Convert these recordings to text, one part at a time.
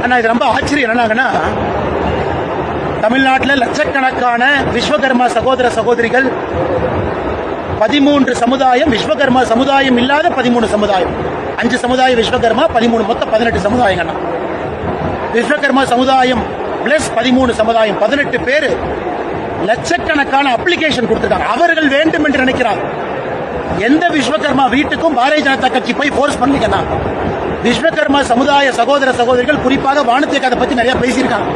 ஆனா இது ரொம்ப ஆச்சரியம் என்னன்னா, தமிழ்நாட்டில் லட்சக்கணக்கான விஸ்வகர்மா சகோதர சகோதரிகள் 13 சமுதாயம், விஸ்வகர்மா சமுதாயம் இல்லாத 13 சமுதாயம், 5 சமுதாய விஸ்வகர்மா, 13 மொத்தம் 18 சமுதாயங்கள். விஸ்வகர்மா சமுதாயம் பிளஸ் 13 சமுதாயம் 18 பேர் லட்சக்கணக்கான அப்ளிகேஷன் கொடுத்திருக்காங்க. அவர்கள் வேண்டும் என்று நினைக்கிறார். எந்த விஸ்வகர்மா வீட்டுக்கும் பாரதிய ஜனதா கட்சி போய் போர்ஸ் பண்ணீங்கன்னா, விஸ்வகர்மா சமுதாய சகோதர சகோதரிகள் குறிப்பாக வானத்தை அதை பத்தி நிறைய பேசியிருக்காங்க.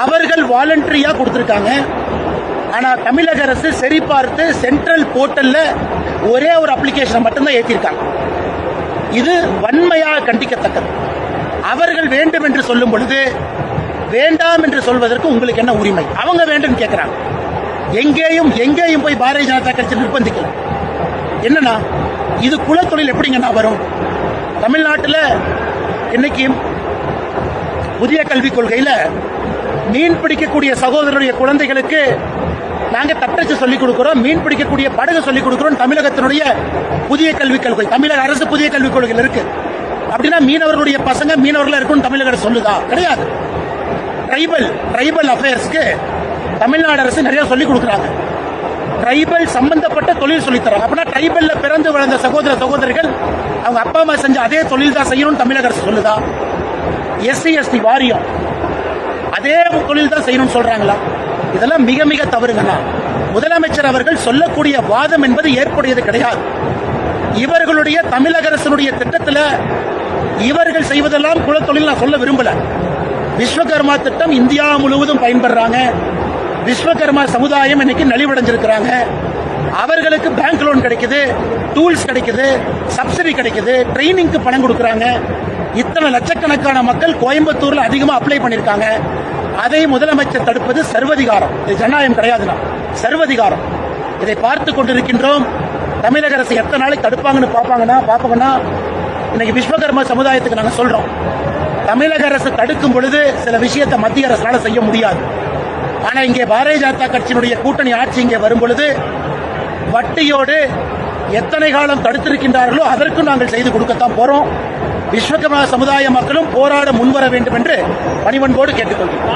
அவர்கள் வாலண்டரியா கொடுத்திருக்காங்க. ஆனா தமிழக அரசு சரி பார்த்து சென்ட்ரல் போர்ட்டல்ல ஒரே ஒரு அப்ளிகேஷன் மட்டும்தான் ஏற்றிருக்காங்க. இது வன்மையாக கண்டிக்கத்தக்கது. அவர்கள் வேண்டும் என்று சொல்லும் பொழுது வேண்டாம் என்று சொல்வதற்கு உங்களுக்கு என்ன உரிமை? அவங்க வேண்டும் கேட்கிறாங்க. எங்கேயும் போய் பாரதிய ஜனதா கட்சி நிர்பந்திக்கல. என்னன்னா, இது குலத்தொழில் எப்படிங்கன்னா வரும்? தமிழ்நாட்டில் இன்னைக்கு புதிய கல்விக் கொள்கையில மீன் பிடிக்கக்கூடிய சகோதரருடைய குழந்தைகளுக்கு நாங்க தட்டச்சு சொல்லிக் கொடுக்கிறோம், மீன் பிடிக்கக்கூடிய படகு சொல்லிக் கொடுக்கிறோம். தமிழகத்தினுடைய புதிய கல்விக் கொள்கை, தமிழக அரசு புதிய கல்விக் கொள்கையில் இருக்கு. அப்படின்னா மீனவர்களுடைய பசங்க மீனவர்கள் இருக்கும் தமிழக அரசு சொல்லுதா? கிடையாது. ட்ரைபல் அஃபேர்ஸ்க்கு தமிழ்நாடு அரசு நிறைய சொல்லிக் கொடுக்குறாங்க. ட்ரைபல் சம்பந்தப்பட்ட தொழில் சொல்லித்தராங்க. அப்படின்னா ட்ரைபல்ல பிறந்து வளர்ந்த சகோதர சகோதரிகள் அவங்க அப்பா அம்மா செஞ்ச அதே தொழில் தான் செய்யணும் தமிழக அரசு சொல்லுதா? எஸ்சி எஸ்டி வாரியம் அதே தொழில் தான் செய்யணும்னு சொல்றாங்களா? இதெல்லாம் மிக மிக தவறுங்கண்ணா. முதலமைச்சர் அவர்கள் சொல்லக்கூடிய வாதம் என்பது ஏற்புடையது கிடையாது. இவர்களுடைய தமிழக அரசினுடைய திட்டத்தில் இவர்கள் செய்வதெல்லாம் குலத்தொழில் நான் சொல்ல விரும்பல. விஸ்வகர்மா திட்டம் இந்தியா முழுவதும் பயன்படுறாங்க. விஸ்வகர்மா சமுதாயம் இன்னைக்கு நலிவடைஞ்சிருக்கிறாங்க. அவர்களுக்கு பேங்க் லோன் கிடைக்குது, டூல்ஸ் கிடைக்குது, சப்சிடி கிடைக்குது, ட்ரைனிங்க்கு பணம் கொடுக்கறாங்க. இத்தனை லட்சக்கணக்கான மக்கள் கோயம்புத்தூர்ல அதிகமா அப்ளை பண்ணிருக்காங்க. அதை முதலமைச்சர் தடுப்பது சர்வதிகாரம். இது ஜனநாயகம் கிடையாதுன்னா சர்வதிகாரம். இதை பார்த்து கொண்டிருக்கின்றோம். தமிழக அரசு எத்தனை நாளைக்கு தடுப்பாங்கன்னு பாப்பாங்கன்னா இன்னைக்கு விஸ்வகர்மா சமுதாயத்துக்கு நாங்க சொல்றோம், தமிழக அரசு தடுக்கும் பொழுது சில விஷயத்தை மத்திய அரசால செய்ய முடியாது. ஆனா இங்கே பாரதிய ஜனதா கட்சியினுடைய கூட்டணி ஆட்சி இங்கே வரும் பொழுது வட்டியோடு எத்தனை காலம் தடுத்திருக்கின்றார்களோ அதற்கும் நாங்கள் செய்து கொடுக்கத்தான் போறோம். விஸ்வகர்மா சமுதாய மக்களும் போராட முன்வர வேண்டும் என்று பணிவன்போடு கேட்டுக்கொள்கிறோம்.